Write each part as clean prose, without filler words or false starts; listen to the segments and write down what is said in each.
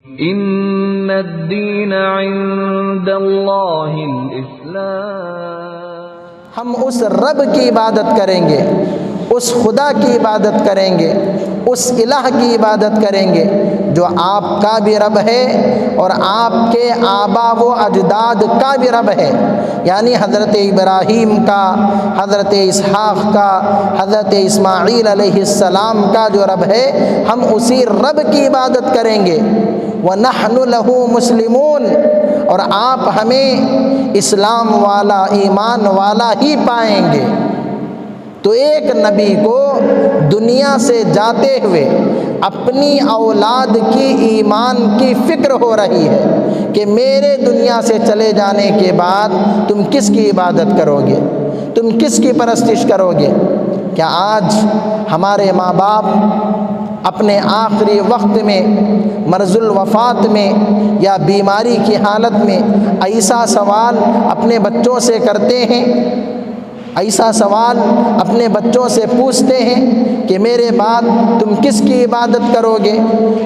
ان الدین عند اللہ الاسلام، ہم اس رب کی عبادت کریں گے، اس خدا کی عبادت کریں گے، اس الہ کی عبادت کریں گے جو آپ کا بھی رب ہے اور آپ کے آبا و اجداد کا بھی رب ہے، یعنی حضرت ابراہیم کا، حضرت اسحاق کا، حضرت اسماعیل علیہ السلام کا جو رب ہے، ہم اسی رب کی عبادت کریں گے۔ وَنَحْنُ لَهُ مُسْلِمُونَ، اور آپ ہمیں اسلام والا، ایمان والا ہی پائیں گے۔ تو ایک نبی کو دنیا سے جاتے ہوئے اپنی اولاد کی ایمان کی فکر ہو رہی ہے کہ میرے دنیا سے چلے جانے کے بعد تم کس کی عبادت کرو گے، تم کس کی پرستش کرو گے؟ کیا آج ہمارے ماں باپ اپنے آخری وقت میں، مرض الوفات میں یا بیماری کی حالت میں ایسا سوال اپنے بچوں سے کرتے ہیں، ایسا سوال اپنے بچوں سے پوچھتے ہیں کہ میرے بعد تم کس کی عبادت کرو گے،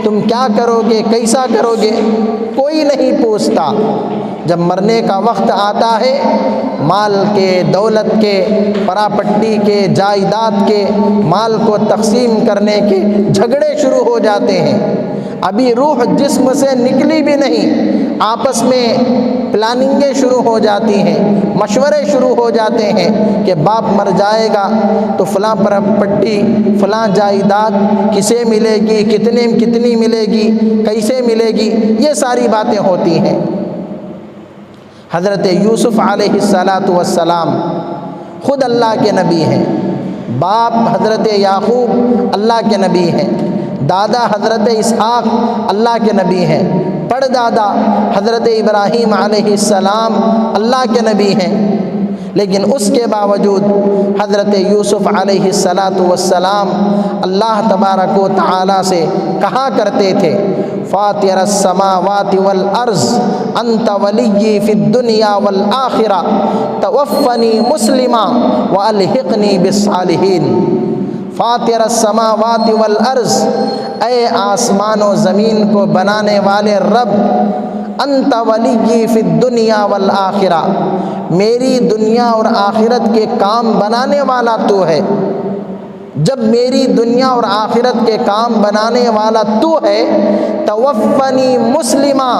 تم کیا کرو گے، کیسا کرو گے؟ کوئی نہیں پوچھتا۔ جب مرنے کا وقت آتا ہے، مال کے، دولت کے، پراپرٹی کے، جائیداد کے، مال کو تقسیم کرنے کے جھگڑے شروع ہو جاتے ہیں۔ ابھی روح جسم سے نکلی بھی نہیں، آپس میں پلاننگیں شروع ہو جاتی ہیں، مشورے شروع ہو جاتے ہیں کہ باپ مر جائے گا تو فلاں پراپرٹی، فلاں جائیداد کسے ملے گی، کتنی ملے گی، کیسے ملے گی، یہ ساری باتیں ہوتی ہیں۔ حضرت یوسف علیہ السلام خود اللہ کے نبی ہیں، باپ حضرت یعقوب اللہ کے نبی ہیں، دادا حضرت اسحاق اللہ کے نبی ہیں، پردادا حضرت ابراہیم علیہ السلام اللہ کے نبی ہیں، لیکن اس کے باوجود حضرت یوسف علیہ السلام اللہ تبارک و تعالی سے کہا کرتے تھے فاطر السماوات والارض انت ولی فی الدنیا والآخرہ توفنی مسلما والحقنی بالصالحین۔ فاطر السماوات والارض، اے آسمان و زمین کو بنانے والے رب، انت ولی فی الدنیا والآخرہ، میری دنیا اور آخرت کے کام بنانے والا تو ہے۔ جب میری دنیا اور آخرت کے کام بنانے والا تو ہے، توفنی مسلما،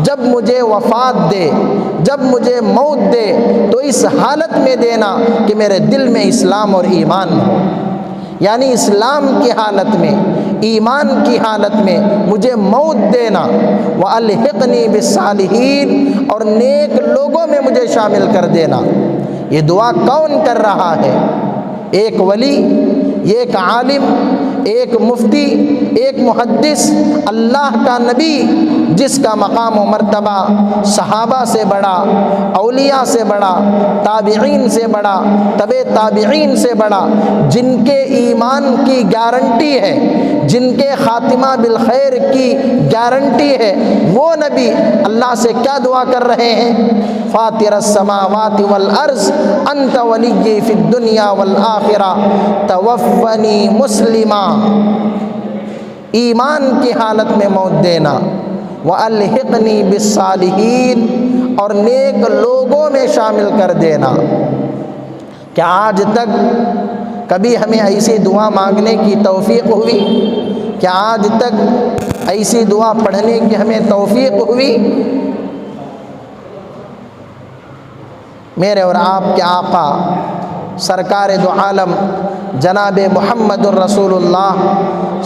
جب مجھے وفات دے، جب مجھے موت دے تو اس حالت میں دینا کہ میرے دل میں اسلام اور ایمان ہو، یعنی اسلام کی حالت میں، ایمان کی حالت میں مجھے موت دینا، وَأَلْحِقْنِي بِالصَّالِحِينَ، اور نیک لوگوں میں مجھے شامل کر دینا۔ یہ دعا کون کر رہا ہے؟ ایک ولی، ایک عالم، ایک مفتی، ایک محدث، اللہ کا نبی، جس کا مقام و مرتبہ صحابہ سے بڑا، اولیاء سے بڑا، تابعین سے بڑا، تبع تابعین سے بڑا، جن کے ایمان کی گارنٹی ہے، جن کے خاتمہ بالخیر کی گارنٹی ہے، وہ نبی اللہ سے کیا دعا کر رہے ہیں؟ فاطر السماوات والارض انت ولی فی الدنیا والآخرہ توفنی مسلما، ایمان کی حالت میں موت دینا، وَأَلْحِقْنِي بِالصَّالِحِينَ، اور نیک لوگوں میں شامل کر دینا۔ کیا آج تک کبھی ہمیں ایسی دعا مانگنے کی توفیق ہوئی؟ کیا آج تک ایسی دعا پڑھنے کی ہمیں توفیق ہوئی؟ میرے اور آپ کے آقا سرکار دو عالم جناب محمد الرسول اللہ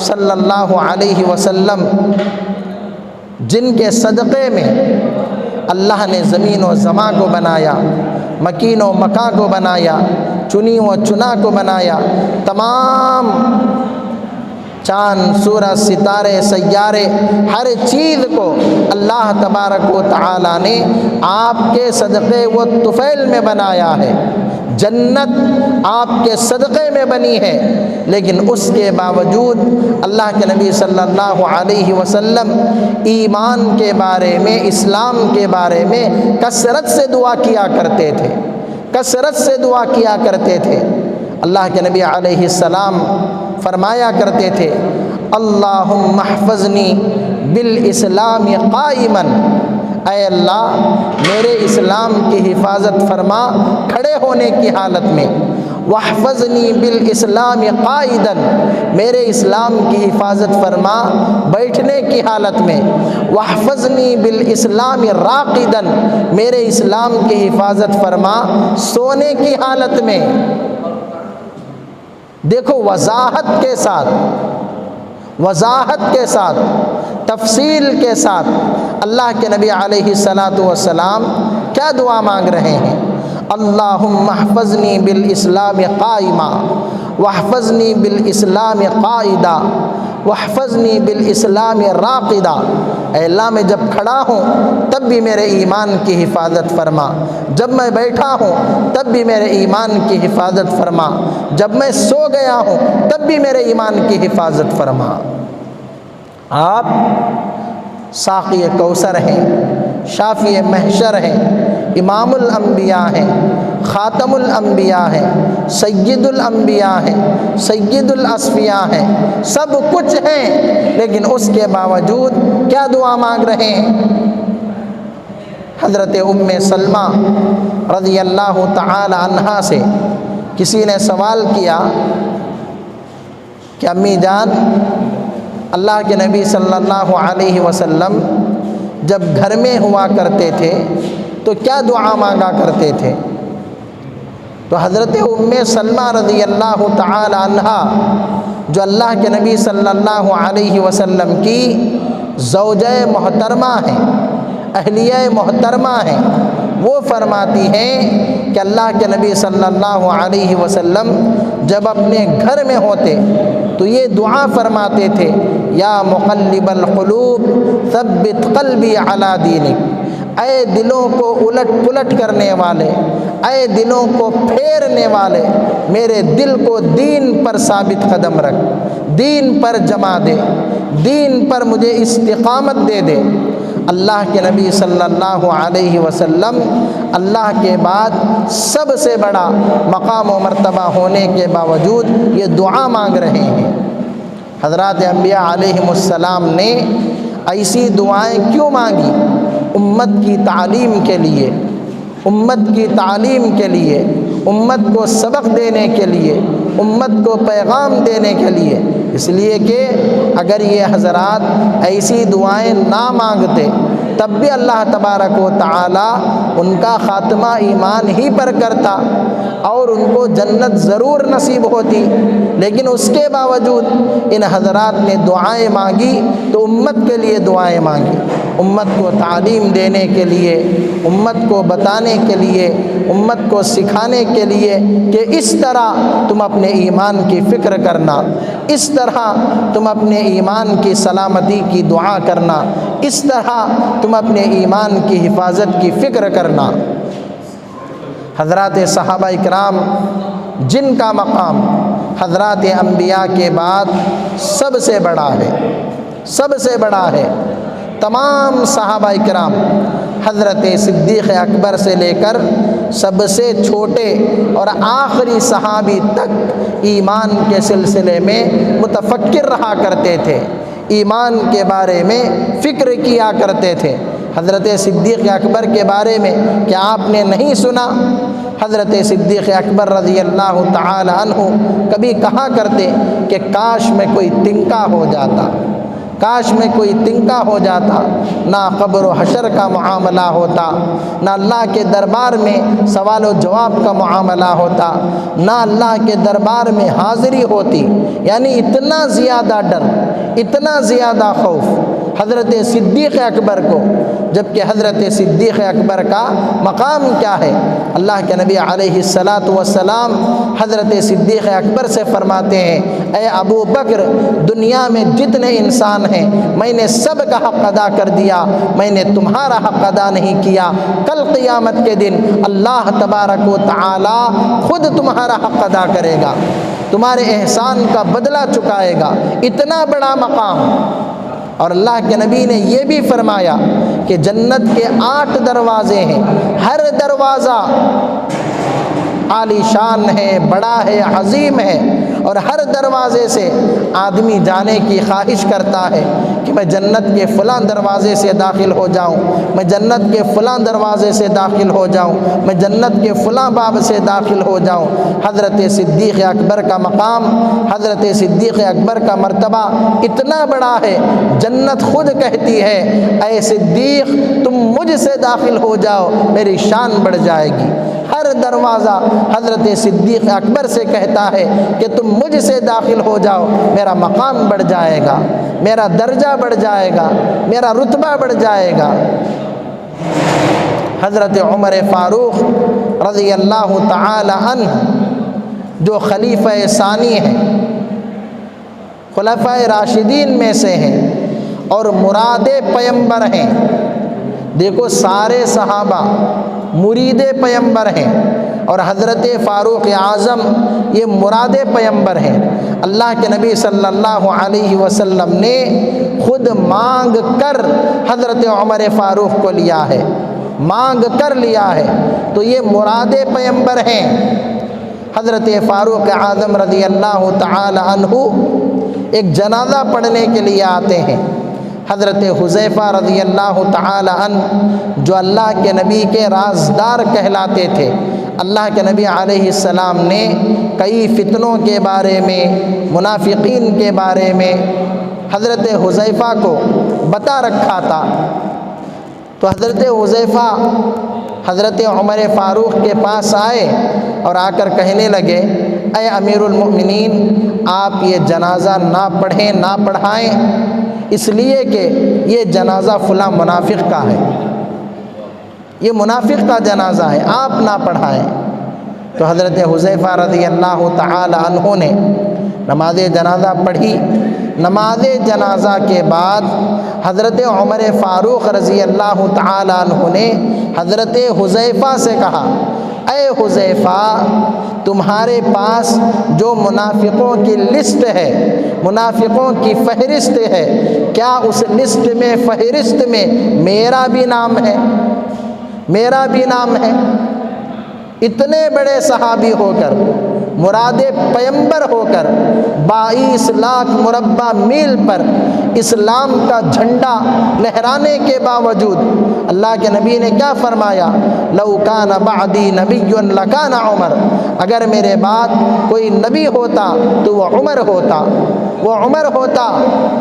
صلی اللہ علیہ وسلم، جن کے صدقے میں اللہ نے زمین و زماں کو بنایا، مکین و مکاں کو بنایا، چنی و چنا کو بنایا، تمام چاند، سورج، ستارے، سیارے، ہر چیز کو اللہ تبارک و تعالی نے آپ کے صدقے و طفیل میں بنایا ہے۔ جنت آپ کے صدقے میں بنی ہے، لیکن اس کے باوجود اللہ کے نبی صلی اللہ علیہ وسلم ایمان کے بارے میں، اسلام کے بارے میں کثرت سے دعا کیا کرتے تھے، کثرت سے دعا کیا کرتے تھے۔ اللہ کے نبی علیہ السلام فرمایا کرتے تھے اللہم احفظنی بالاسلام قائما، اے اللہ میرے اسلام کی حفاظت فرما کھڑے ہونے کی حالت میں، واحفظنی بالاسلام قائدا، میرے اسلام کی حفاظت فرما بیٹھنے کی حالت میں، واحفظنی بالاسلام راقدا، میرے اسلام کی حفاظت فرما سونے کی حالت میں۔ دیکھو وضاحت کے ساتھ تفصیل کے ساتھ اللہ کے نبی علیہ الصلاۃ والسلام کیا دعا مانگ رہے ہیں؟ اللہم احفظنی بالاسلام قائما، واحفظنی بالاسلام قائدا، واحفظنی بالاسلام راقدا، اے اللہ میں جب کھڑا ہوں تب بھی میرے ایمان کی حفاظت فرما، جب میں بیٹھا ہوں تب بھی میرے ایمان کی حفاظت فرما، جب میں سو گیا ہوں تب بھی میرے ایمان کی حفاظت فرما۔ آپ ساقی کوثر ہیں، شافی محشر ہیں، امام الانبیاء ہیں، خاتم الانبیاء ہیں، سید الانبیاء ہیں، سید الاصفیاء ہیں، سب کچھ ہیں، لیکن اس کے باوجود کیا دعا مانگ رہے ہیں؟ حضرت ام سلمہ رضی اللہ تعالی عنہا سے کسی نے سوال کیا کہ امی جان، اللہ کے نبی صلی اللہ علیہ وسلم جب گھر میں ہوا کرتے تھے تو کیا دعا مانگا کرتے تھے؟ تو حضرت ام سلمہ رضی اللہ تعالی عنہا جو اللہ کے نبی صلی اللہ علیہ وسلم کی زوجہ محترمہ ہیں، اہلیہ محترمہ ہیں، وہ فرماتی ہیں کہ اللہ کے نبی صلی اللہ علیہ وسلم جب اپنے گھر میں ہوتے تو یہ دعا فرماتے تھے، یا مقلب القلوب ثبت قلبی علی دینک، اے دلوں کو الٹ پلٹ کرنے والے، اے دلوں کو پھیرنے والے، میرے دل کو دین پر ثابت قدم رکھ، دین پر جما دے، دین پر مجھے استقامت دے دے۔ اللہ کے نبی صلی اللہ علیہ وسلم اللہ کے بعد سب سے بڑا مقام و مرتبہ ہونے کے باوجود یہ دعا مانگ رہے ہیں۔ حضرات انبیاء علیہم السلام نے ایسی دعائیں کیوں مانگی؟ امت کی تعلیم کے لیے، امت کی تعلیم کے لیے، امت کو سبق دینے کے لیے، امت کو پیغام دینے کے لیے، اس لیے کہ اگر یہ حضرات ایسی دعائیں نہ مانگتے تب بھی اللہ تبارک و تعالی ان کا خاتمہ ایمان ہی پر کرتا اور ان کو جنت ضرور نصیب ہوتی، لیکن اس کے باوجود ان حضرات نے دعائیں مانگی تو امت کے لیے دعائیں مانگی، امت کو تعلیم دینے کے لیے، امت کو بتانے کے لیے، امت کو سکھانے کے لیے کہ اس طرح تم اپنے ایمان کی فکر کرنا، اس طرح تم اپنے ایمان کی سلامتی کی دعا کرنا، اس طرح تم اپنے ایمان کی حفاظت کی فکر کرنا۔ حضرات صحابہ اکرام جن کا مقام حضرات انبیاء کے بعد سب سے بڑا ہے، سب سے بڑا ہے، تمام صحابہ اکرام حضرت صدیق اکبر سے لے کر سب سے چھوٹے اور آخری صحابی تک ایمان کے سلسلے میں متفکر رہا کرتے تھے، ایمان کے بارے میں فکر کیا کرتے تھے۔ حضرت صدیق اکبر کے بارے میں کیا آپ نے نہیں سنا؟ حضرت صدیق اکبر رضی اللہ تعالی عنہ کبھی کہا کرتے کہ کاش میں کوئی تنکا ہو جاتا، کاش میں کوئی تنکا ہو جاتا، نہ قبر و حشر کا معاملہ ہوتا، نہ اللہ کے دربار میں سوال و جواب کا معاملہ ہوتا، نہ اللہ کے دربار میں حاضری ہوتی۔ یعنی اتنا زیادہ ڈر، اتنا زیادہ خوف حضرت صدیق اکبر کو، جبکہ حضرت صدیق اکبر کا مقام کیا ہے؟ اللہ کے نبی علیہ الصلاۃ والسلام حضرت صدیق اکبر سے فرماتے ہیں، اے ابو بکر، دنیا میں جتنے انسان ہیں میں نے سب کا حق ادا کر دیا، میں نے تمہارا حق ادا نہیں کیا، کل قیامت کے دن اللہ تبارک و تعالی خود تمہارا حق ادا کرے گا، تمہارے احسان کا بدلہ چکائے گا۔ اتنا بڑا مقام۔ اور اللہ کے نبی نے یہ بھی فرمایا کہ جنت کے 8 دروازے ہیں، ہر دروازہ عالی شان ہے، بڑا ہے، عظیم ہے، اور ہر دروازے سے آدمی جانے کی خواہش کرتا ہے کہ میں جنت کے فلاں دروازے سے داخل ہو جاؤں، میں جنت کے فلاں دروازے سے داخل ہو جاؤں، میں جنت کے فلاں باب سے داخل ہو جاؤں۔ حضرت صدیق اکبر کا مقام، حضرت صدیق اکبر کا مرتبہ اتنا بڑا ہے، جنت خود کہتی ہے اے صدیق تم مجھ سے داخل ہو جاؤ، میری شان بڑھ جائے گی۔ ہر دروازہ حضرت صدیق اکبر سے کہتا ہے کہ تم مجھ سے داخل ہو جاؤ، میرا مقام بڑھ جائے گا، میرا درجہ بڑھ جائے گا، میرا رتبہ بڑھ جائے گا۔ حضرت عمر فاروق رضی اللہ تعالی عنہ جو خلیفہ ثانی ہیں، خلفائے راشدین میں سے ہیں اور مراد پیمبر ہیں۔ دیکھو سارے صحابہ مرید پیمبر ہیں اور حضرت فاروق اعظم یہ مراد پیمبر ہیں۔ اللہ کے نبی صلی اللہ علیہ وسلم نے خود مانگ کر حضرت عمر فاروق کو لیا ہے، مانگ کر لیا ہے، تو یہ مراد پیمبر ہیں۔ حضرت فاروق اعظم رضی اللہ تعالی عنہ ایک جنازہ پڑھنے کے لیے آتے ہیں۔ حضرت حذیفہ رضی اللہ تعالی عنہ جو اللہ کے نبی کے رازدار کہلاتے تھے، اللہ کے نبی علیہ السلام نے کئی فتنوں کے بارے میں، منافقین کے بارے میں حضرت حذیفہ کو بتا رکھا تھا۔ تو حضرت حذیفہ حضرت عمر فاروق کے پاس آئے اور آ کر کہنے لگے اے امیر المؤمنین آپ یہ جنازہ نہ پڑھیں، نہ پڑھائیں، اس لیے کہ یہ جنازہ فلاں منافق کا ہے، یہ منافق کا جنازہ ہے، آپ نہ پڑھائیں۔ تو حضرت حذیفہ رضی اللہ تعالی عنہ نے نماز جنازہ پڑھی۔ نماز جنازہ کے بعد حضرت عمر فاروق رضی اللہ تعالی عنہ نے حضرت حذیفہ سے کہا اے حذیفہ تمہارے پاس جو منافقوں کی لسٹ ہے، منافقوں کی فہرست ہے، کیا اس لسٹ میں، فہرست میں میرا بھی نام ہے؟ میرا بھی نام ہے؟ اتنے بڑے صحابی ہو کر، مراد پیمبر ہو کر، 22 لاکھ مربع میل پر اسلام کا جھنڈا لہرانے کے باوجود اللہ کے نبی نے کیا فرمایا؟ لو کان بعدی نبی لکان عمر، اگر میرے بعد کوئی نبی ہوتا تو وہ عمر ہوتا، وہ عمر ہوتا۔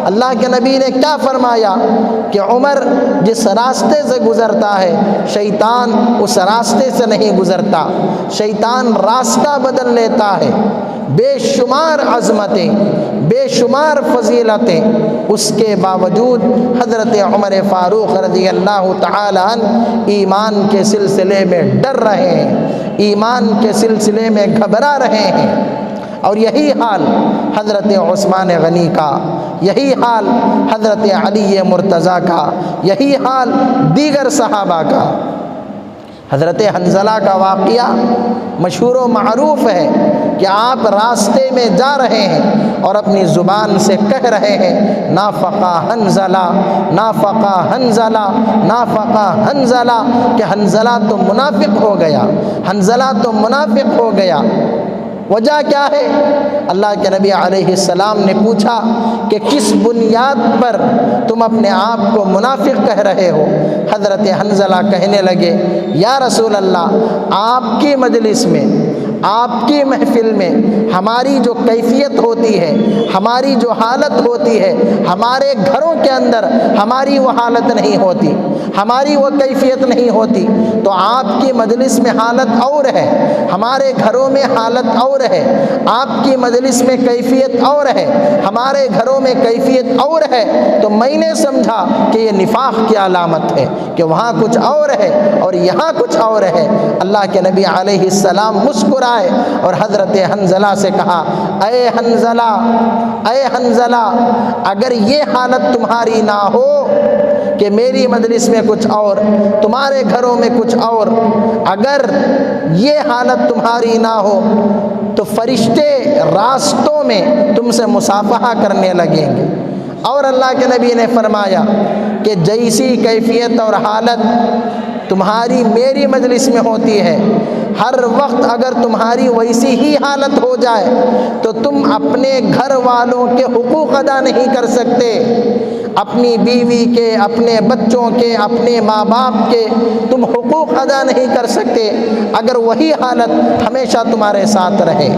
اللہ کے نبی نے کیا فرمایا کہ عمر جس راستے سے گزرتا ہے شیطان اس راستے سے نہیں گزرتا، شیطان راستہ بدل لیتا ہے۔ بے شمار عظمتیں، بے شمار فضیلتیں، اس کے باوجود حضرت عمر فاروق رضی اللہ تعالی عنہ ایمان کے سلسلے میں ڈر رہے ہیں، ایمان کے سلسلے میں گھبرا رہے ہیں۔ اور یہی حال حضرت عثمان غنی کا، یہی حال حضرت علی مرتضیٰ کا، یہی حال دیگر صحابہ کا۔ حضرت حنظلہ کا واقعہ مشہور و معروف ہے کہ آپ راستے میں جا رہے ہیں اور اپنی زبان سے کہہ رہے ہیں نافقہ حنظلہ، نافقہ حنظلہ، نافقہ حنظلہ، کہ حنظلہ تو منافق ہو گیا، حنظلہ تو منافق ہو گیا۔ وجہ کیا ہے؟ اللہ کے نبی علیہ السلام نے پوچھا کہ کس بنیاد پر تم اپنے آپ کو منافق کہہ رہے ہو؟ حضرت حنظلہ کہنے لگے یا رسول اللہ آپ کی مجلس میں، آپ کی محفل میں ہماری جو کیفیت ہوتی ہے، ہماری جو حالت ہوتی ہے، ہمارے گھروں کے اندر ہماری وہ حالت نہیں ہوتی، ہماری وہ کیفیت نہیں ہوتی، تو آپ کی مجلس میں حالت اور ہے، ہمارے گھروں میں حالت اور ہے، آپ کی مجلس میں کیفیت اور ہے، ہمارے گھروں میں کیفیت اور ہے۔ تو میں نے سمجھا کہ یہ نفاق کی علامت ہے کہ وہاں کچھ اور ہے اور یہاں کچھ اور ہے۔ اللہ کے نبی علیہ السلام مسکرائے اور حضرت حنظلہ سے کہا اے حنظلہ، اے حنظلہ، اگر یہ حالت تمہاری نہ ہو کہ میری مجلس میں کچھ اور، تمہارے گھروں میں کچھ اور، اگر یہ حالت تمہاری نہ ہو تو فرشتے راستوں میں تم سے مصافحہ کرنے لگیں گے۔ اور اللہ کے نبی نے فرمایا کہ جیسی کیفیت اور حالت تمہاری میری مجلس میں ہوتی ہے، ہر وقت اگر تمہاری ویسی ہی حالت ہو جائے تو تم اپنے گھر والوں کے حقوق ادا نہیں کر سکتے، اپنی بیوی کے، اپنے بچوں کے، اپنے ماں باپ کے تم حقوق ادا نہیں کر سکتے اگر وہی حالت ہمیشہ تمہارے ساتھ رہے۔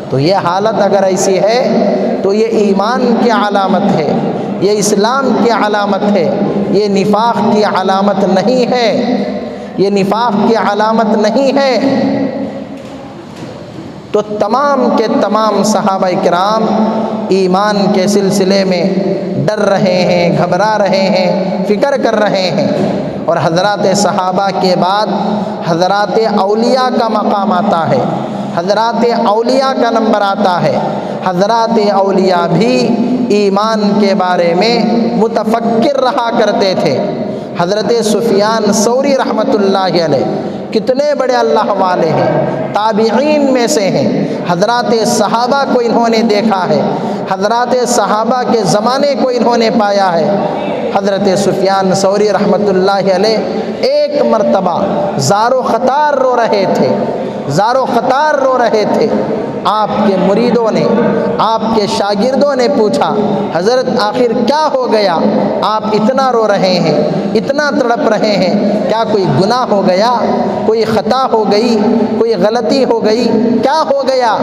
تو یہ حالت اگر ایسی ہے تو یہ ایمان کی علامت ہے، یہ اسلام کی علامت ہے، یہ نفاق کی علامت نہیں ہے، یہ نفاق کی علامت نہیں ہے۔ تو تمام کے تمام صحابہ کرام ایمان کے سلسلے میں ڈر رہے ہیں، گھبرا رہے ہیں، فکر کر رہے ہیں۔ اور حضرات صحابہ کے بعد حضرات اولیاء کا مقام آتا ہے، حضرات اولیاء کا نمبر آتا ہے۔ حضرات اولیاء بھی ایمان کے بارے میں متفکر رہا کرتے تھے۔ حضرت سفیان ثوری رحمۃ اللہ علیہ کتنے بڑے اللہ والے ہیں، تابعین میں سے ہیں۔ حضرات صحابہ کو انہوں نے دیکھا ہے، حضرات صحابہ کے زمانے کو انہوں نے پایا ہے۔ حضرت سفیان ثوری رحمۃ اللہ علیہ ایک مرتبہ زار و خطار رو رہے تھے، زار و خطار رو رہے تھے۔ آپ کے مریدوں نے، آپ کے شاگردوں نے پوچھا، حضرت آخر کیا ہو گیا؟ آپ اتنا رو رہے ہیں، اتنا تڑپ رہے ہیں، کیا کوئی گناہ ہو گیا؟ کوئی خطا ہو گئی؟ کوئی غلطی ہو گئی؟ کیا ہو گیا؟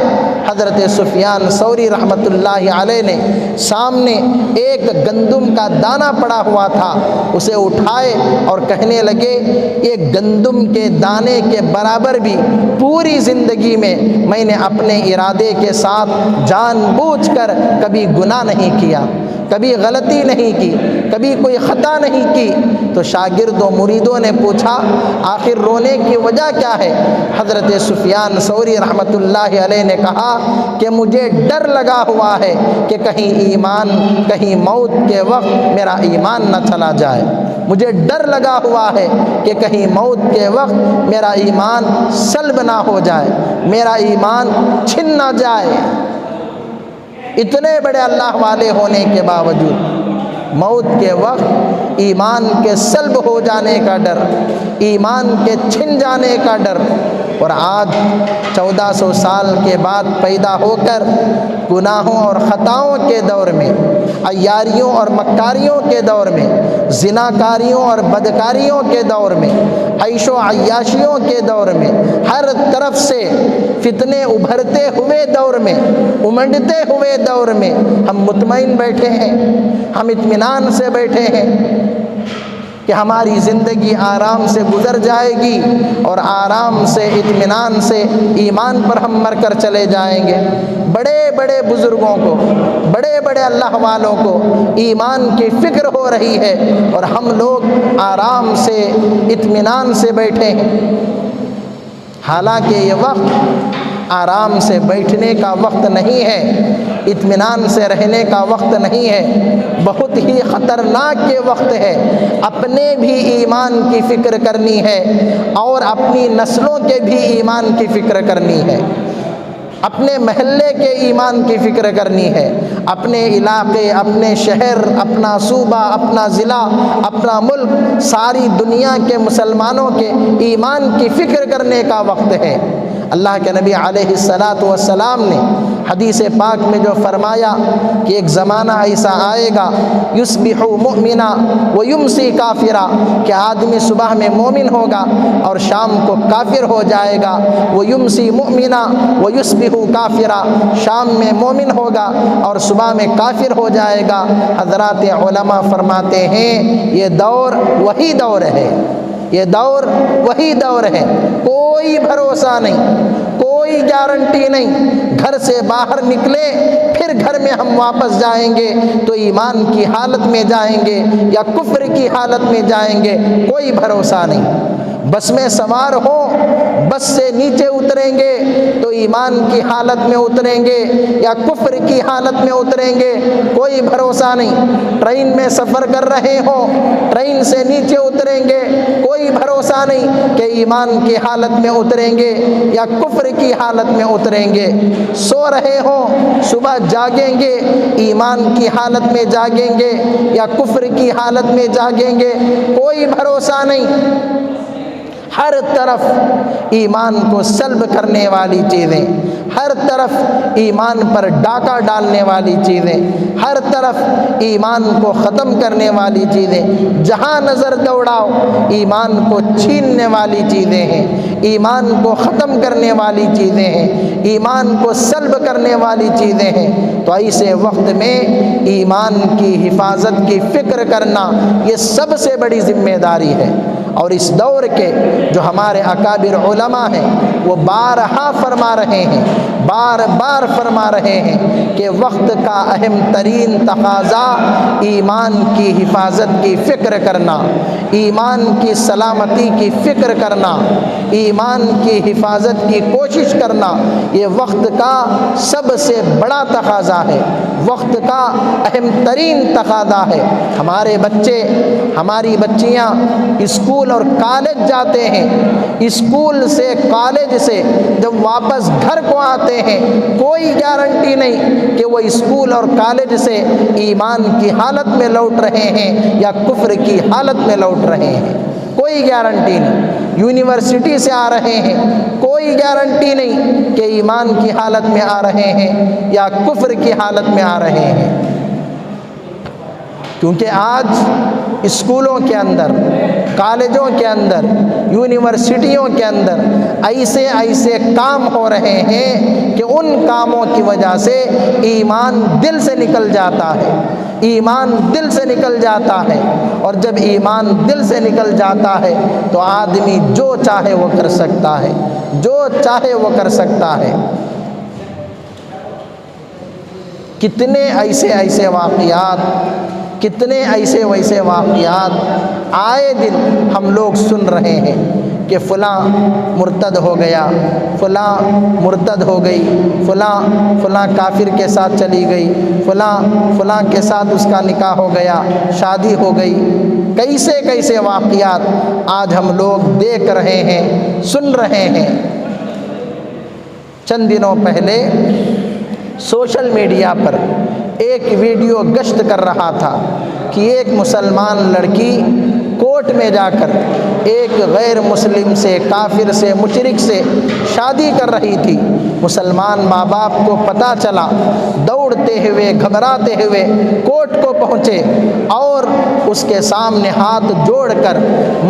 حضرت سفیان ثوری رحمۃ اللہ علیہ نے سامنے ایک گندم کا دانہ پڑا ہوا تھا، اسے اٹھائے اور کہنے لگے، یہ گندم کے دانے کے برابر بھی پوری زندگی میں نے اپنے ارادے کے ساتھ جان بوجھ کر کبھی گناہ نہیں کیا، کبھی غلطی نہیں کی، کبھی کوئی خطا نہیں کی۔ تو شاگردوں مریدوں نے پوچھا، آخر رونے کی وجہ کیا ہے؟ حضرت سفیان ثوری رحمۃ اللہ علیہ نے کہا کہ مجھے ڈر لگا ہوا ہے کہ کہیں موت کے وقت میرا ایمان نہ چلا جائے، مجھے ڈر لگا ہوا ہے کہ کہیں موت کے وقت میرا ایمان سلب نہ ہو جائے، میرا ایمان چھن نہ جائے۔ اتنے بڑے اللہ والے ہونے کے باوجود موت کے وقت ایمان کے سلب ہو جانے کا ڈر، ایمان کے چھن جانے کا ڈر۔ اور آج 1400 سال کے بعد پیدا ہو کر گناہوں اور خطاؤں کے دور میں، عیاریوں اور مکاریوں کے دور میں، زناکاریوں اور بدکاریوں کے دور میں، عیش و عیاشیوں کے دور میں، ہر طرف سے فتنے ابھرتے ہوئے دور میں، امنڈتے ہوئے دور میں ہم مطمئن بیٹھے ہیں، ہم اطمینان سے بیٹھے ہیں کہ ہماری زندگی آرام سے گزر جائے گی اور آرام سے، اطمینان سے ایمان پر ہم مر کر چلے جائیں گے۔ بڑے بڑے بزرگوں کو، بڑے بڑے اللہ والوں کو ایمان کی فکر ہو رہی ہے اور ہم لوگ آرام سے، اطمینان سے بیٹھے ہیں۔ حالانکہ یہ وقت آرام سے بیٹھنے کا وقت نہیں ہے، اطمینان سے رہنے کا وقت نہیں ہے، بہت ہی خطرناک کے وقت ہے۔ اپنے بھی ایمان کی فکر کرنی ہے اور اپنی نسلوں کے بھی ایمان کی فکر کرنی ہے، اپنے محلے کے ایمان کی فکر کرنی ہے، اپنے علاقے، اپنے شہر، اپنا صوبہ، اپنا ضلع، اپنا ملک، ساری دنیا کے مسلمانوں کے ایمان کی فکر کرنے کا وقت ہے۔ اللہ کے نبی علیہ السلام نے حدیث پاک میں جو فرمایا کہ ایک زمانہ ایسا آئے گا، یصبح مؤمنا ویمسی کافرا، کہ آدمی صبح میں مومن ہوگا اور شام کو کافر ہو جائے گا، ویمسی مؤمنا ویصبح کافرا، شام میں مومن ہوگا اور صبح میں کافر ہو جائے گا۔ حضرات علماء فرماتے ہیں یہ دور وہی دور ہے، یہ دور وہی دور ہے، کوئی بھروسہ نہیں، کوئی گارنٹی نہیں۔ گھر سے باہر نکلے پھر گھر میں ہم واپس جائیں گے تو ایمان کی حالت میں جائیں گے یا کفر کی حالت میں جائیں گے، کوئی بھروسہ نہیں۔ بس میں سوار ہوں، بس سے نیچے اتریں گے تو ایمان کی حالت میں اتریں گے یا کفر کی حالت میں اتریں گے، کوئی بھروسہ نہیں۔ ٹرین میں سفر کر رہے ہوں، ٹرین سے نیچے اتریں گے، کوئی بھروسہ نہیں کہ ایمان کی حالت میں اتریں گے یا کفر کی حالت میں اتریں گے۔ سو رہے ہوں، صبح جاگیں گے، ایمان کی حالت میں جاگیں گے یا کفر کی حالت میں جاگیں گے، کوئی بھروسہ نہیں۔ ہر طرف ایمان کو سلب کرنے والی چیزیں، ہر طرف ایمان پر ڈاکہ ڈالنے والی چیزیں، ہر طرف ایمان کو ختم کرنے والی چیزیں، جہاں نظر دوڑاؤ ایمان کو چھیننے والی چیزیں ہیں، ایمان کو ختم کرنے والی چیزیں ہیں، ایمان کو سلب کرنے والی چیزیں ہیں۔ تو ایسے وقت میں ایمان کی حفاظت کی فکر کرنا یہ سب سے بڑی ذمہ داری ہے۔ اور اس دور کے جو ہمارے اکابر علماء ہیں وہ بارہا فرما رہے ہیں، بار بار فرما رہے ہیں کہ وقت کا اہم ترین تقاضا ایمان کی حفاظت کی فکر کرنا، ایمان کی سلامتی کی فکر کرنا، ایمان کی حفاظت کی کوشش کرنا، یہ وقت کا سب سے بڑا تقاضا ہے، وقت کا اہم ترین تقاضا ہے۔ ہمارے بچے، ہماری بچیاں اسکول اور کالج جاتے ہیں، اسکول سے کالج سے جب واپس گھر کو آتے ہیں کوئی گارنٹی نہیں کہ وہ اسکول اور کالج سے ایمان کی حالت میں لوٹ رہے ہیں یا کفر کی حالت میں لوٹ رہے ہیں، کوئی گارنٹی نہیں۔ یونیورسٹی سے آ رہے ہیں، کوئی گارنٹی نہیں کہ ایمان کی حالت میں آ رہے ہیں یا کفر کی حالت میں آ رہے ہیں، کیونکہ آج اسکولوں کے اندر، کالجوں کے اندر، یونیورسٹیوں کے اندر ایسے ایسے کام ہو رہے ہیں کہ ان کاموں کی وجہ سے ایمان دل سے نکل جاتا ہے، ایمان دل سے نکل جاتا ہے، اور جب ایمان دل سے نکل جاتا ہے تو آدمی جو چاہے وہ کر سکتا ہے، جو چاہے وہ کر سکتا ہے۔ کتنے ایسے واقعات، کتنے ایسے ویسے واقعات آئے دن ہم لوگ سن رہے ہیں کہ فلاں مرتد ہو گیا، فلاں مرتد ہو گئی، فلاں کافر کے ساتھ چلی گئی، فلاں کے ساتھ اس کا نکاح ہو گیا، شادی ہو گئی۔ کیسے واقعات آج ہم لوگ دیکھ رہے ہیں، سن رہے ہیں۔ چند دنوں پہلے سوشل میڈیا پر ایک ویڈیو گشت کر رہا تھا کہ ایک مسلمان لڑکی کورٹ میں جا کر ایک غیر مسلم سے، کافر سے، مشرک سے شادی کر رہی تھی۔ مسلمان ماں باپ کو پتہ چلا، دوڑتے ہوئے، گھبراتے ہوئے کورٹ کو پہنچے اور اس کے سامنے ہاتھ جوڑ کر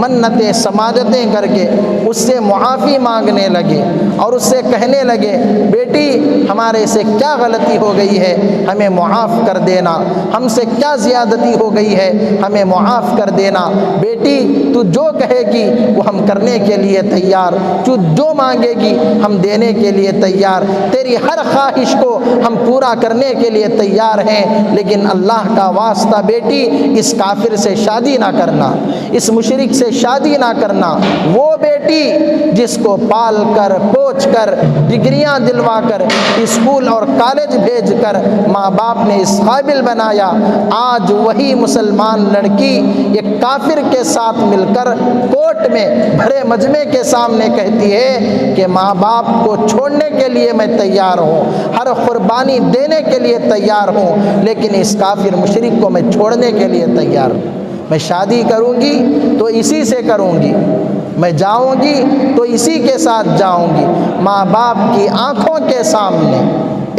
منتیں سماجتیں کر کے اس سے معافی مانگنے لگے اور اس سے کہنے لگے، بیٹی ہمارے سے کیا غلطی ہو گئی ہے، ہمیں معاف کر دینا، ہم سے کیا زیادتی ہو گئی ہے، ہمیں معاف کر دینا، بیٹی تو جو کہے گی وہ ہم کرنے کے لیے تیار، تو جو مانگے گی ہم دینے کے لیے تیار، تیری ہر خواہش کو ہم پورا کرنے کے لیے تیار ہیں، لیکن اللہ کا واسطہ بیٹی اس کافر سے شادی نہ کرنا، اس مشرک سے شادی نہ کرنا۔ وہ بیٹی جس کو پال کر، پوچھ کر، ڈگریاں دلوا کر، اسکول اور کالج بھیج کر ماں باپ نے اس قابل بنایا، آج وہی مسلمان لڑکی ایک کافر کے ساتھ مل کر کورٹ میں بھرے مجمع کے سامنے کہتی ہے کہ ماں باپ کو چھوڑنے کے لیے میں تیار ہوں، ہر قربانی دینے کے لیے تیار ہوں، لیکن اس کافر مشرک کو میں چھوڑنے کے لیے تیار ہوں۔ میں شادی کروں گی تو اسی سے کروں گی، میں جاؤں گی تو اسی کے ساتھ جاؤں گی۔ ماں باپ کی آنکھوں کے سامنے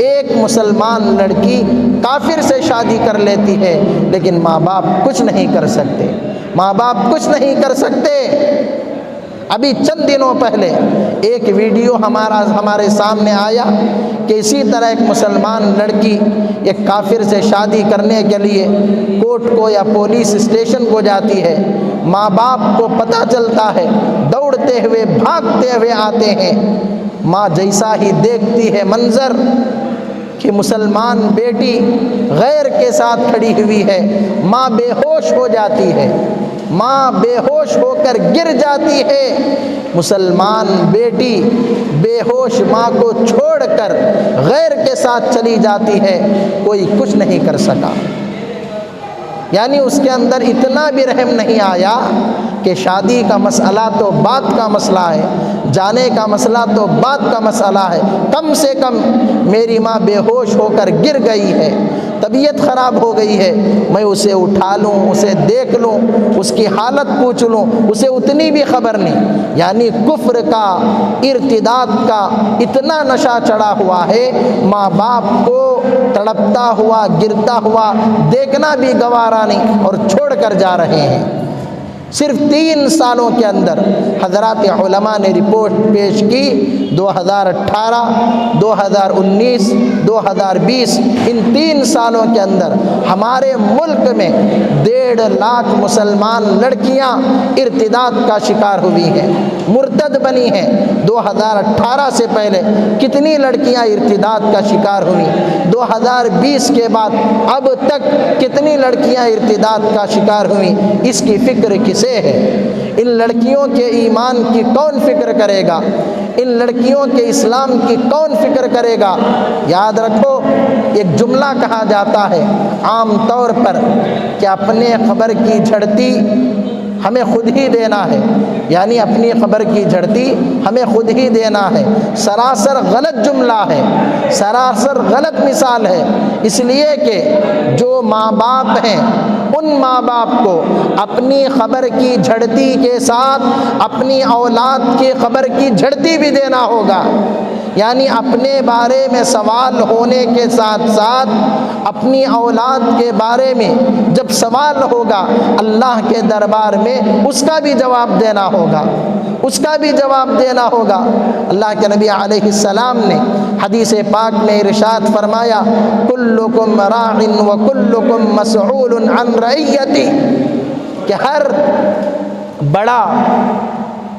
ایک مسلمان لڑکی کافر سے شادی کر لیتی ہے، لیکن ماں باپ کچھ نہیں کر سکتے، ماں باپ کچھ نہیں کر سکتے۔ ابھی چند دنوں پہلے ایک ویڈیو ہمارے سامنے آیا کہ اسی طرح ایک مسلمان لڑکی ایک کافر سے شادی کرنے کے لیے کورٹ کو یا پولیس اسٹیشن کو جاتی ہے، ماں باپ کو پتہ چلتا ہے، دوڑتے ہوئے، بھاگتے ہوئے آتے ہیں۔ ماں جیسا ہی دیکھتی ہے منظر کہ مسلمان بیٹی غیر کے ساتھ کھڑی ہوئی ہے، ماں بے ہوش ہو جاتی ہے، ماں بے ہوش ہو کر گر جاتی ہے۔ مسلمان بیٹی بے ہوش ماں کو چھوڑ کر غیر کے ساتھ چلی جاتی ہے، کوئی کچھ نہیں کر سکا۔ یعنی اس کے اندر اتنا بھی رحم نہیں آیا کہ شادی کا مسئلہ تو بات کا مسئلہ ہے، جانے کا مسئلہ تو بات کا مسئلہ ہے، کم سے کم میری ماں بے ہوش ہو کر گر گئی ہے، طبیعت خراب ہو گئی ہے، میں اسے اٹھا لوں، اسے دیکھ لوں، اس کی حالت پوچھ لوں، اسے اتنی بھی خبر نہیں۔ یعنی کفر کا، ارتداد کا اتنا نشہ چڑھا ہوا ہے، ماں باپ کو تڑپتا ہوا، گرتا ہوا دیکھنا بھی گوارا نہیں اور چھوڑ کر جا رہے ہیں۔ صرف 3 سالوں کے اندر حضرات علماء نے رپورٹ پیش کی، 2018، 2019، 2020، ان 3 سالوں کے اندر ہمارے ملک میں 1.5 لاکھ مسلمان لڑکیاں ارتداد کا شکار ہوئی ہیں، مرتد بنی ہیں۔ 2018 سے پہلے کتنی لڑکیاں ارتداد کا شکار ہوئیں، 2020 کے بعد اب تک کتنی لڑکیاں ارتداد کا شکار ہوئیں، اس کی فکر کسے ہے؟ ان لڑکیوں کے ایمان کی کون فکر کرے گا؟ ان لڑکیوں کے اسلام کی کون فکر کرے گا؟ یاد رکھو، ایک جملہ کہا جاتا ہے عام طور پر کہ اپنے خبر کی جھڑتی ہمیں خود ہی دینا ہے، یعنی اپنی خبر کی جھڑتی ہمیں خود ہی دینا ہے۔ سراسر غلط جملہ ہے، سراسر غلط مثال ہے، اس لیے کہ جو ماں باپ ہیں ان ماں باپ کو اپنی خبر کی جھڑتی کے ساتھ اپنی اولاد کی خبر کی جھڑتی بھی دینا ہوگا۔ یعنی اپنے بارے میں سوال ہونے کے ساتھ ساتھ اپنی اولاد کے بارے میں جب سوال ہوگا اللہ کے دربار میں اس کا بھی جواب دینا ہوگا، اس کا بھی جواب دینا ہوگا۔ اللہ کے نبی علیہ السلام نے حدیث پاک میں ارشاد فرمایا، کلکم راع وکلکم مسئول عن رعیتی، کہ ہر بڑا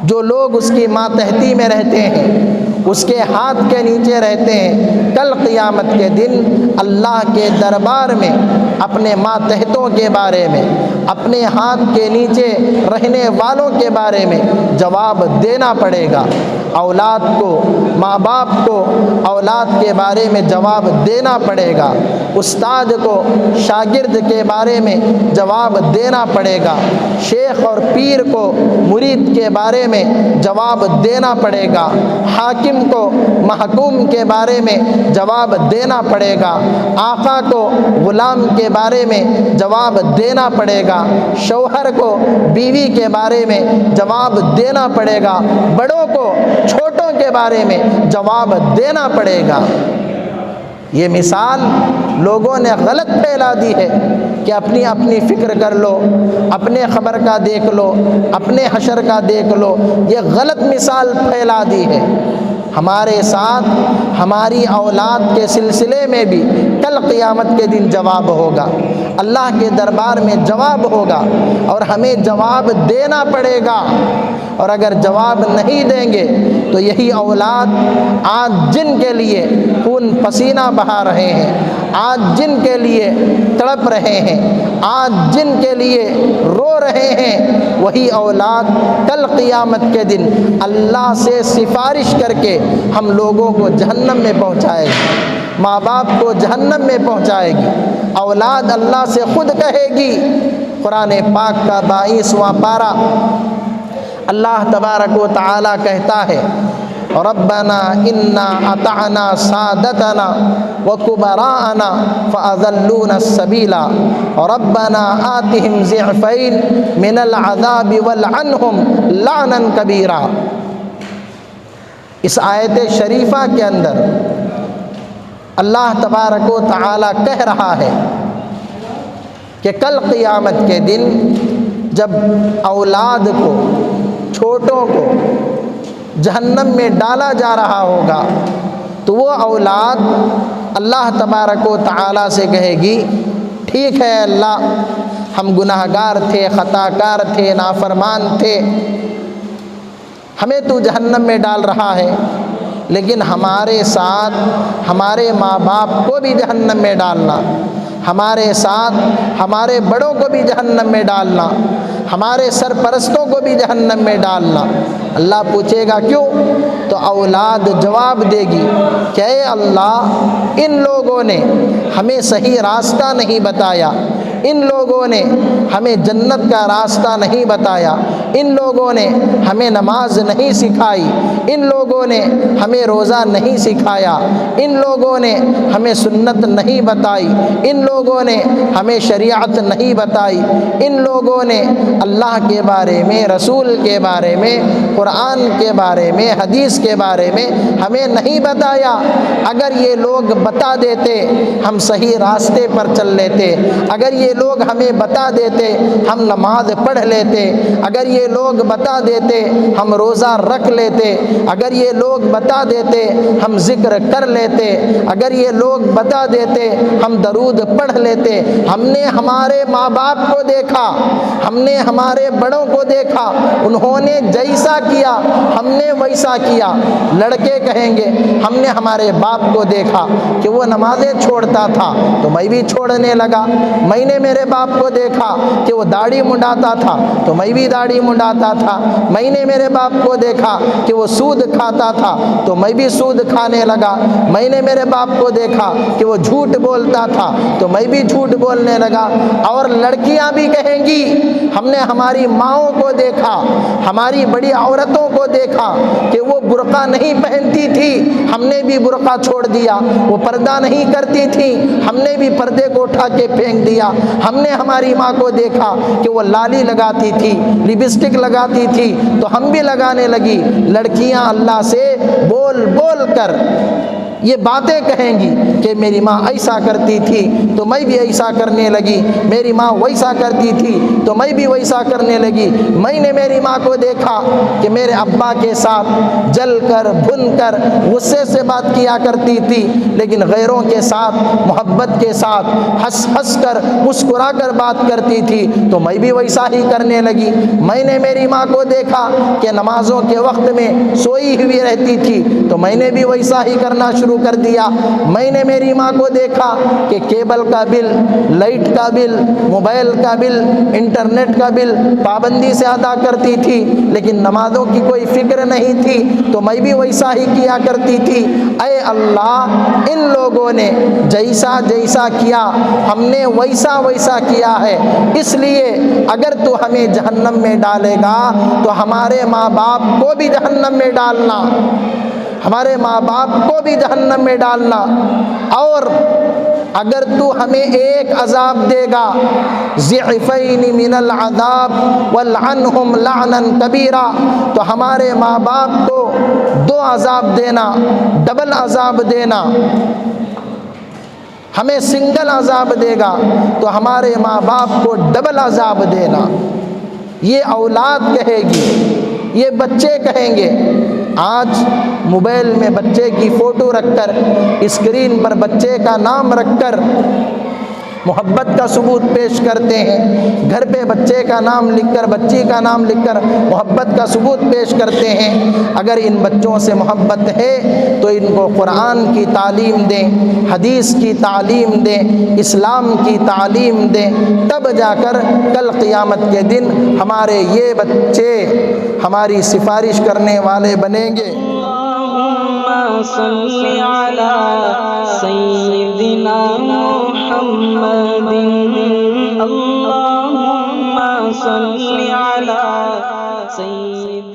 جو لوگ اس کی ماتحتی میں رہتے ہیں، اس کے ہاتھ کے نیچے رہتے ہیں، کل قیامت کے دن اللہ کے دربار میں اپنے ماتحتوں کے بارے میں، اپنے ہاتھ کے نیچے رہنے والوں کے بارے میں جواب دینا پڑے گا۔ اولاد کو، ماں باپ کو اولاد کے بارے میں جواب دینا پڑے گا، استاد کو شاگرد کے بارے میں جواب دینا پڑے گا، شیخ اور پیر کو مرید کے بارے میں جواب دینا پڑے گا، حاکم کو محکوم کے بارے میں جواب دینا پڑے گا، آقا کو غلام کے بارے میں جواب دینا پڑے گا، شوہر کو بیوی کے بارے میں جواب دینا پڑے گا، بڑوں کو چھوٹوں کے بارے میں جواب دینا پڑے گا۔ یہ مثال لوگوں نے غلط پھیلا دی ہے کہ اپنی اپنی فکر کر لو، اپنے خبر کا دیکھ لو، اپنے حشر کا دیکھ لو، یہ غلط مثال پھیلا دی ہے۔ ہمارے ساتھ ہماری اولاد کے سلسلے میں بھی کل قیامت کے دن جواب ہوگا، اللہ کے دربار میں جواب ہوگا اور ہمیں جواب دینا پڑے گا۔ اور اگر جواب نہیں دیں گے تو یہی اولاد آج جن کے لیے خون پسینہ بہا رہے ہیں، آج جن کے لیے تڑپ رہے ہیں، آج جن کے لیے رو رہے ہیں، وہی اولاد کل قیامت کے دن اللہ سے سفارش کر کے ہم لوگوں کو جہنم میں پہنچائے گی، ماں باپ کو جہنم میں پہنچائے گی۔ اولاد اللہ سے خود کہے گی، قرآن پاک کا 22واں پارہ اللہ تبارک و تعالی کہتا ہے، ربنا انا اطعنا سادتنا وکبراءنا فاضلونا السبیل ربنا آتهم ضعفین من العذاب والعنهم لعنا کبیرا۔ اس آیت شریفہ کے اندر اللہ تبارک و تعالی کہہ رہا ہے کہ کل قیامت کے دن جب اولاد کو، چھوٹوں کو جہنم میں ڈالا جا رہا ہوگا تو وہ اولاد اللہ تبارک و تعالی سے کہے گی، ٹھیک ہے اللہ، ہم گناہ گار تھے، خطا کار تھے، نافرمان تھے، ہمیں تو جہنم میں ڈال رہا ہے، لیکن ہمارے ساتھ ہمارے ماں باپ کو بھی جہنم میں ڈالنا، ہمارے ساتھ ہمارے بڑوں کو بھی جہنم میں ڈالنا، ہمارے سرپرستوں کو بھی جہنم میں ڈالنا۔ اللہ پوچھے گا کیوں؟ تو اولاد جواب دے گی کہ اے اللہ، ان لوگوں نے ہمیں صحیح راستہ نہیں بتایا، ان لوگوں نے ہمیں جنت کا راستہ نہیں بتایا، ان لوگوں نے ہمیں نماز نہیں سکھائی، ان لوگوں نے ہمیں روزہ نہیں سکھایا، ان لوگوں نے ہمیں سنت نہیں بتائی، ان لوگوں نے ہمیں شریعت نہیں بتائی، ان لوگوں نے اللہ کے بارے میں، رسول کے بارے میں، قرآن کے بارے میں، حدیث کے بارے میں ہمیں نہیں بتایا۔ اگر یہ لوگ بتا دیتے ہم صحیح راستے پر چل لیتے، اگر یہ لوگ ہمیں بتا دیتے ہم نماز پڑھ لیتے، اگر یہ لوگ بتا دیتے ہم روزہ رکھ لیتے، اگر یہ لوگ بتا دیتے ہم ذکر کر لیتے، اگر یہ لوگ بتا دیتے ہم درود پڑھ لیتے۔ ہم نے ہمارے ماں باپ کو دیکھا، ہم نے ہمارے بڑوں کو دیکھا، انہوں نے جیسا کیا ہم نے ویسا کیا۔ لڑکے کہیں گے ہم نے ہمارے باپ کو دیکھا کہ وہ نمازیں چھوڑتا تھا تو میں بھی چھوڑنے لگا، میں نے میرے باپ کو دیکھا کہ وہ داڑھی منڈاتا تھا تو میں بھی داڑھی منڈاتا تھا، میں نے میرے باپ کو دیکھا کہ وہ سود کھاتا تھا تو میں بھی سود کھانے لگا، میں نے میرے باپ کو دیکھا کہ وہ جھوٹ بولتا تھا تو میں بھی جھوٹ بولنے لگا۔ اور لڑکیاں بھی کہیں گی ہم نے ہماری ماؤں کو دیکھا، ہماری بڑی عورتوں کو دیکھا کہ وہ برقع نہیں پہنتی تھی، ہم نے بھی برقع چھوڑ دیا، وہ پردہ نہیں کرتی تھی، ہم نے بھی پردے کو اٹھا کے پھینک دیا۔ ہم نے ہماری ماں کو دیکھا کہ وہ لالی لگاتی تھی، لپسٹک لگاتی تھی تو ہم بھی لگانے لگی۔ لڑکیاں اللہ سے بول بول کر یہ باتیں کہیں گی کہ میری ماں ایسا کرتی تھی تو میں بھی ایسا کرنے لگی، میری ماں ویسا کرتی تھی تو میں بھی ویسا کرنے لگی۔ میں نے میری ماں کو دیکھا کہ میرے ابا کے ساتھ جل کر بھن کر غصے سے بات کیا کرتی تھی، لیکن غیروں کے ساتھ محبت کے ساتھ ہنس ہنس کر مسکرا کر بات کرتی تھی تو میں بھی ویسا ہی کرنے لگی۔ میں نے میری ماں کو دیکھا کہ نمازوں کے وقت میں سوئی ہوئی رہتی تھی تو میں نے بھی ویسا ہی کرنا شروع کر دیا۔ میں نے میری ماں کو دیکھا کہ کیبل کا بل، لائٹ کا بل، موبائل کا بل، انٹرنیٹ کا بل پابندی سے ادا کرتی تھی لیکن نمازوں کی کوئی فکر نہیں تھی تو میں بھی ویسا ہی کیا کرتی تھی۔ اے اللہ، ان لوگوں نے جیسا جیسا کیا ہم نے ویسا ویسا کیا ہے، اس لیے اگر تو ہمیں جہنم میں ڈالے گا تو ہمارے ماں باپ کو بھی جہنم میں ڈالنا، ہمارے ماں باپ کو بھی جہنم میں ڈالنا۔ اور اگر تو ہمیں ایک عذاب دے گا ضعفین من العذاب والعنہم لعنا کبیرا، تو ہمارے ماں باپ کو 2 عذاب دینا، ڈبل عذاب دینا۔ ہمیں سنگل عذاب دے گا تو ہمارے ماں باپ کو ڈبل عذاب دینا۔ یہ اولاد کہے گی، یہ بچے کہیں گے۔ آج موبائل میں بچے کی فوٹو رکھ کر، اسکرین پر بچے کا نام رکھ کر محبت کا ثبوت پیش کرتے ہیں، گھر پہ بچے کا نام لکھ کر، بچی کا نام لکھ کر محبت کا ثبوت پیش کرتے ہیں۔ اگر ان بچوں سے محبت ہے تو ان کو قرآن کی تعلیم دیں، حدیث کی تعلیم دیں، اسلام کی تعلیم دیں، تب جا کر کل قیامت کے دن ہمارے یہ بچے ہماری سفارش کرنے والے بنیں گے۔ اللہم صلی علی سیدنا محمد، اللہم صلی علی سیدنا